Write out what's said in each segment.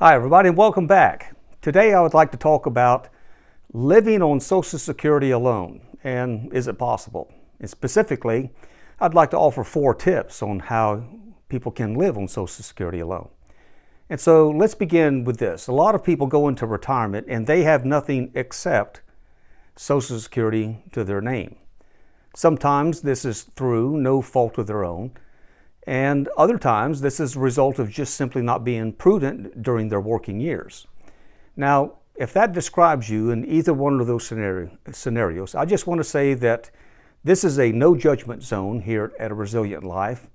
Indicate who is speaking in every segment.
Speaker 1: Hi everybody and welcome back. Today I would like to talk about living on Social Security alone and is it possible? And specifically, I'd like to offer 4 tips on how people can live on Social Security alone. And so let's begin with this. A lot of people go into retirement and they have nothing except Social Security to their name. Sometimes this is through no fault of their own. And other times, this is a result of just simply not being prudent during their working years. Now, if that describes you in either one of those scenarios, I just want to say that this is a no judgment zone here at A Resilient Life.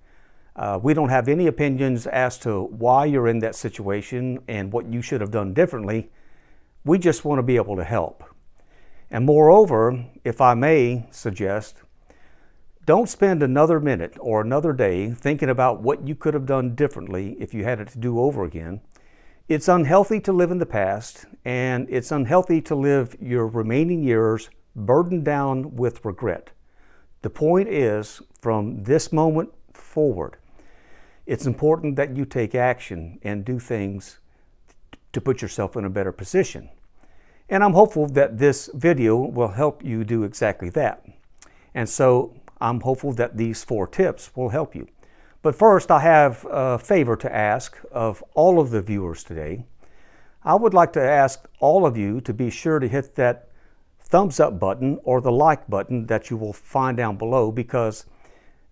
Speaker 1: We don't have any opinions as to why you're in that situation and what you should have done differently. We just want to be able to help. And moreover, if I may suggest, don't spend another minute or another day thinking about what you could have done differently if you had it to do over again. It's unhealthy to live in the past, and it's unhealthy to live your remaining years burdened down with regret. The point is, from this moment forward, it's important that you take action and do things to put yourself in a better position. And I'm hopeful that this video will help you do exactly that. And so I'm hopeful that these 4 tips will help you. But first, I have a favor to ask of all of the viewers today. I would like to ask all of you to be sure to hit that thumbs up button or the like button that you will find down below, because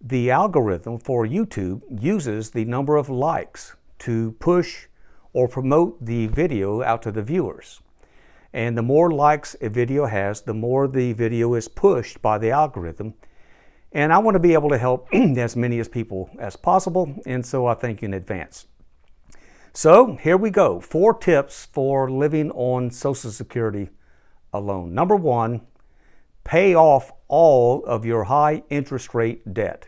Speaker 1: the algorithm for YouTube uses the number of likes to push or promote the video out to the viewers. And the more likes a video has, the more the video is pushed by the algorithm. And I want to be able to help as many people as possible, and so I thank you in advance. So here we go, 4 tips for living on Social Security alone. Number 1, pay off all of your high interest rate debt,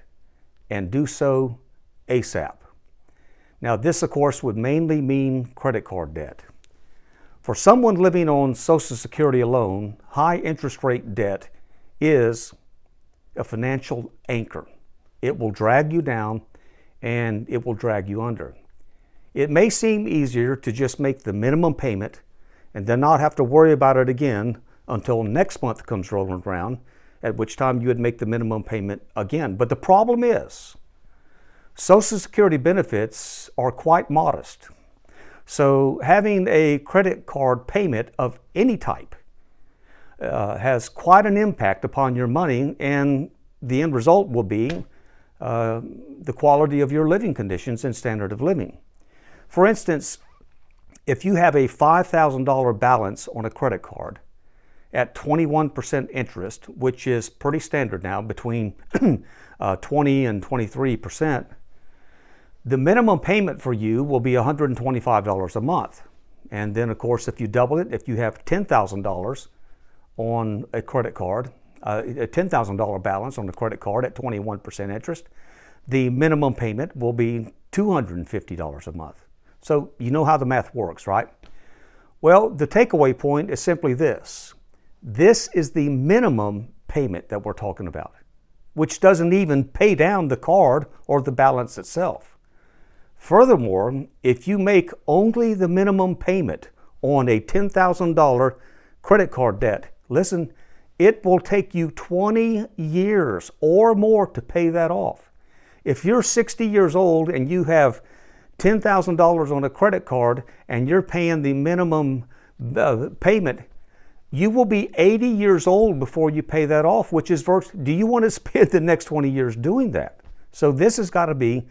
Speaker 1: and do so ASAP. Now this, of course, would mainly mean credit card debt. For someone living on Social Security alone, high interest rate debt is a financial anchor. It will drag you down and it will drag you under. It may seem easier to just make the minimum payment and then not have to worry about it again until next month comes rolling around, at which time you would make the minimum payment again. But the problem is, Social Security benefits are quite modest. So having a credit card payment of any type has quite an impact upon your money, and the end result will be the quality of your living conditions and standard of living. For instance, if you have a $5,000 balance on a credit card at 21% interest, which is pretty standard now, between 20 and 23%, the minimum payment for you will be $125 a month. And then, of course, if you double it, if you have $10,000 on a credit card, a $10,000 balance on the credit card at 21% interest, the minimum payment will be $250 a month. So you know how the math works, right? Well, the takeaway point is simply this. This is the minimum payment that we're talking about, which doesn't even pay down the card or the balance itself. Furthermore, if you make only the minimum payment on a $10,000 credit card debt, listen, it will take you 20 years or more to pay that off. If you're 60 years old and you have $10,000 on a credit card and you're paying the minimum payment, you will be 80 years old before you pay that off, which is do you want to spend the next 20 years doing that? So this has got to be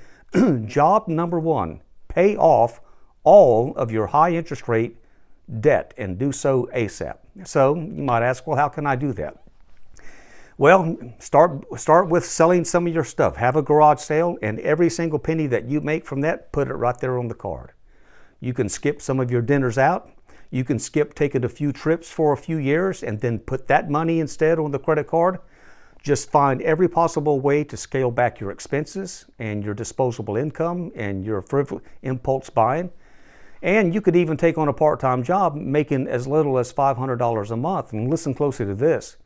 Speaker 1: job number 1. Pay off all of your high interest rate debt and do so ASAP. So you might ask, well, how can I do that? Well, start with selling some of your stuff. Have a garage sale, and every single penny that you make from that, put it right there on the card. You can skip some of your dinners out. You can skip taking a few trips for a few years and then put that money instead on the credit card. Just find every possible way to scale back your expenses and your disposable income and your impulse buying. And you could even take on a part-time job making as little as $500 a month. And listen closely to this.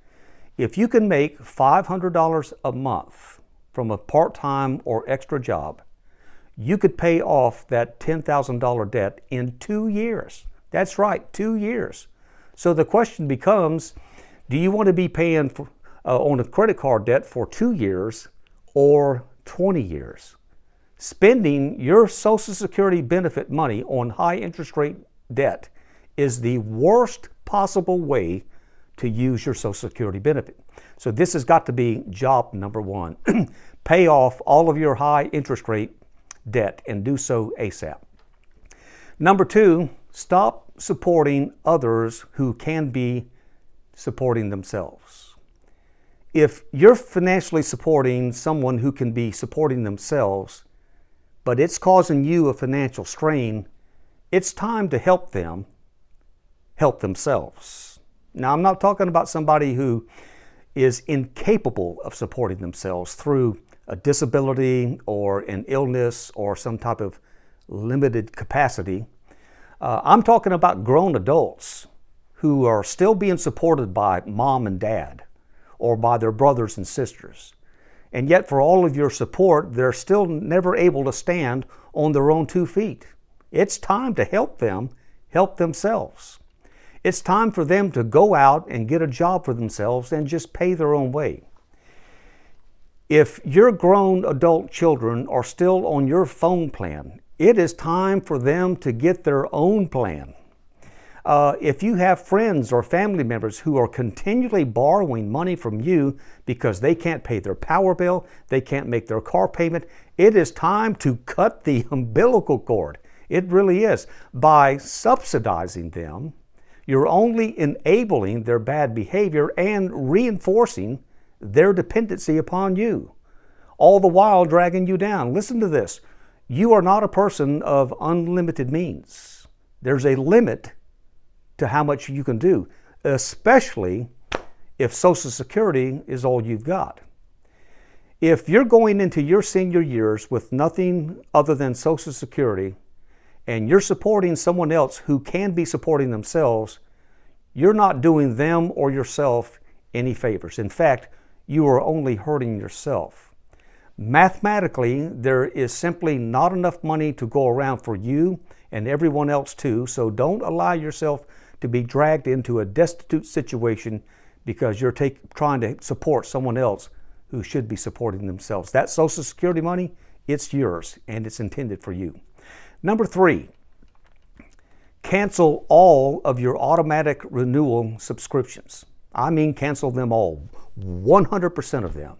Speaker 1: If you can make $500 a month from a part-time or extra job, you could pay off that $10,000 debt in 2 years. That's right, 2 years. So the question becomes, do you want to be paying on a credit card debt for 2 years or 20 years? Spending your Social Security benefit money on high interest rate debt is the worst possible way to use your Social Security benefit. So this has got to be job number one. Pay off all of your high interest rate debt and do so ASAP. Number two, stop supporting others who can be supporting themselves. If you're financially supporting someone who can be supporting themselves, but it's causing you a financial strain, it's time to help them help themselves. Now, I'm not talking about somebody who is incapable of supporting themselves through a disability or an illness or some type of limited capacity. I'm talking about grown adults who are still being supported by mom and dad or by their brothers and sisters. And yet for all of your support, they're still never able to stand on their own 2 feet. It's time to help them help themselves. It's time for them to go out and get a job for themselves and just pay their own way. If your grown adult children are still on your phone plan, it is time for them to get their own plan. If you have friends or family members who are continually borrowing money from you because they can't pay their power bill, they can't make their car payment, it is time to cut the umbilical cord. It really is. By subsidizing them, you're only enabling their bad behavior and reinforcing their dependency upon you, all the while dragging you down. Listen to this. You are not a person of unlimited means. There's a limit to how much you can do, especially if Social Security is all you've got. If you're going into your senior years with nothing other than Social Security and you're supporting someone else who can be supporting themselves, you're not doing them or yourself any favors. In fact, you are only hurting yourself. Mathematically, there is simply not enough money to go around for you and everyone else too, so don't allow yourself to be dragged into a destitute situation because you're trying to support someone else who should be supporting themselves. That Social Security money, it's yours and it's intended for you. Number three, cancel all of your automatic renewal subscriptions. I mean, cancel them all, 100% of them.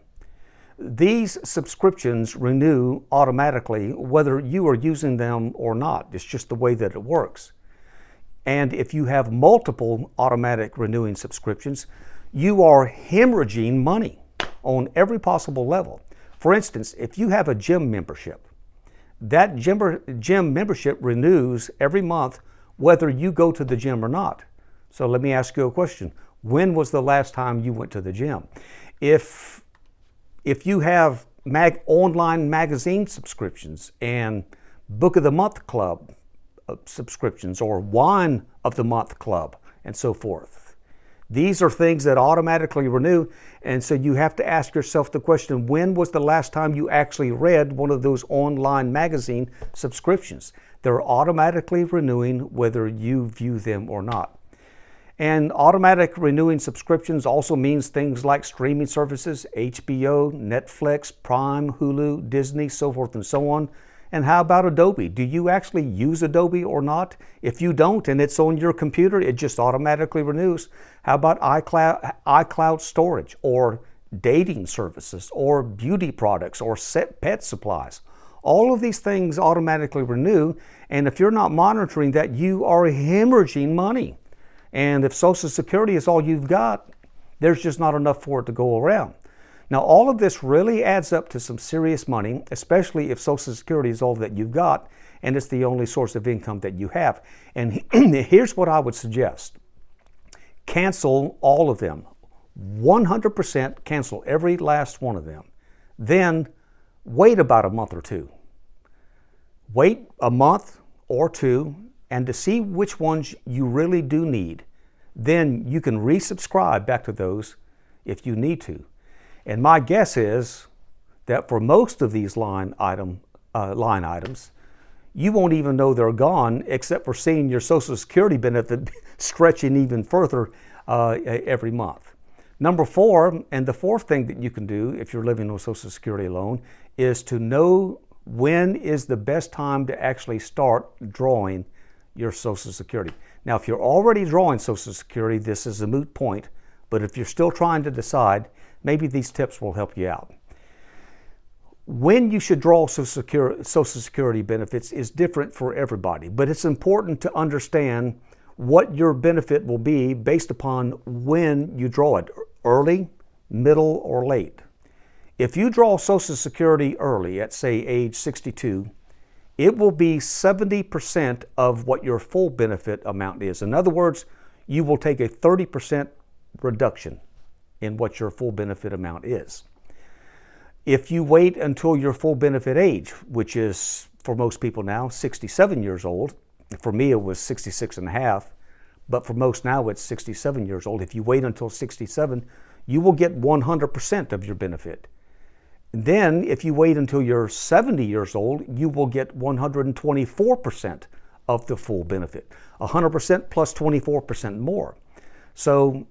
Speaker 1: These subscriptions renew automatically whether you are using them or not. It's just the way that it works. And if you have multiple automatic renewing subscriptions, you are hemorrhaging money on every possible level. For instance, if you have a gym membership, that gym membership renews every month whether you go to the gym or not. So let me ask you a question. When was the last time you went to the gym? If you have online magazine subscriptions and Book of the Month Club subscriptions or Wine of the Month Club and so forth, these are things that automatically renew, and so you have to ask yourself the question, when was the last time you actually read one of those online magazine subscriptions? They're automatically renewing whether you view them or not. And automatic renewing subscriptions also means things like streaming services, HBO, Netflix, Prime, Hulu, Disney, so forth and so on. And how about Adobe? Do you actually use Adobe or not? If you don't and it's on your computer, it just automatically renews. How about iCloud storage or dating services or beauty products or pet supplies? All of these things automatically renew, and if you're not monitoring that, you are hemorrhaging money. And if Social Security is all you've got, there's just not enough for it to go around. Now, all of this really adds up to some serious money, especially if Social Security is all that you've got and it's the only source of income that you have. And here's what I would suggest. Cancel all of them. 100% cancel every last one of them. Then wait about a month or two. Wait a month or two, and to see which ones you really do need, then you can resubscribe back to those if you need to. And my guess is that for most of these line item line items, you won't even know they're gone except for seeing your Social Security benefit stretching even further every month. Number 4, and the fourth thing that you can do if you're living on Social Security alone, is to know when is the best time to actually start drawing your Social Security. Now, if you're already drawing Social Security, this is a moot point, but if you're still trying to decide, maybe these tips will help you out. When you should draw Social Security benefits is different for everybody, but it's important to understand what your benefit will be based upon when you draw it, early, middle, or late. If you draw Social Security early at, say, age 62, it will be 70% of what your full benefit amount is. In other words, you will take a 30% reduction in what your full benefit amount is. If you wait until your full benefit age, which is for most people now 67 years old, for me it was 66 and a half, but for most now it's 67 years old. If you wait until 67, you will get 100% of your benefit. Then if you wait until you're 70 years old, you will get 124% of the full benefit, 100% plus 24% more. So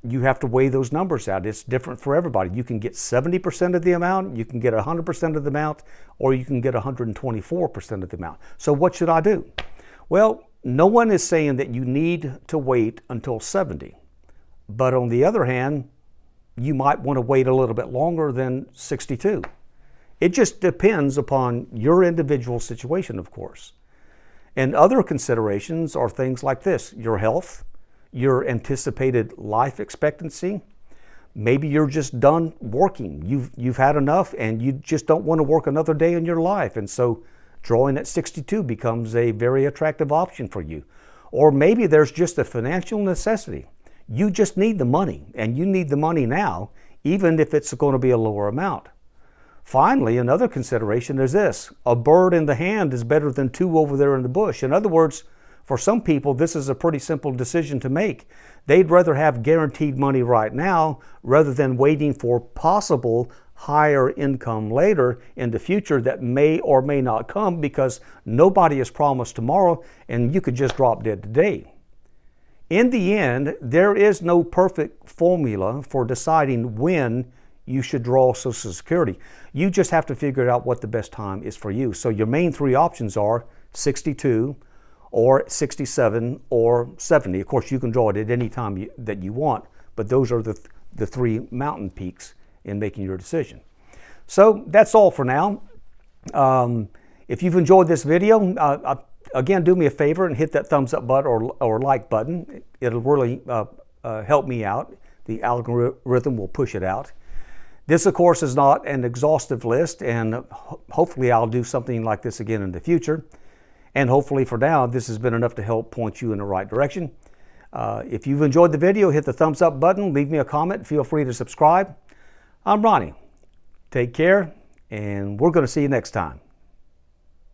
Speaker 1: you have to weigh those numbers out. It's different for everybody. You can get 70% of the amount, you can get 100% of the amount, or you can get 124% of the amount. So what should I do? Well, no one is saying that you need to wait until 70. But on the other hand, you might want to wait a little bit longer than 62. It just depends upon your individual situation, of course. And other considerations are things like this: your health, your anticipated life expectancy. Maybe you're just done working. You've had enough and you just don't want to work another day in your life. And so drawing at 62 becomes a very attractive option for you. Or maybe there's just a financial necessity. You just need the money, and you need the money now, even if it's going to be a lower amount. Finally, another consideration is this: a bird in the hand is better than 2 over there in the bush. In other words, for some people, this is a pretty simple decision to make. They'd rather have guaranteed money right now rather than waiting for possible higher income later in the future that may or may not come, because nobody is promised tomorrow and you could just drop dead today. In the end, there is no perfect formula for deciding when you should draw Social Security. You just have to figure out what the best time is for you. So your main 3 options are 62, or 67, or 70. Of course, you can draw it at any time that you want, but those are the 3 mountain peaks in making your decision. So that's all for now. If you've enjoyed this video, again, do me a favor and hit that thumbs up button or like button. It'll really help me out. The algorithm will push it out. This, of course, is not an exhaustive list, and hopefully I'll do something like this again in the future. And hopefully for now, this has been enough to help point you in the right direction. If you've enjoyed the video, hit the thumbs up button, leave me a comment, feel free to subscribe. I'm Ronnie. Take care, and we're going to see you next time.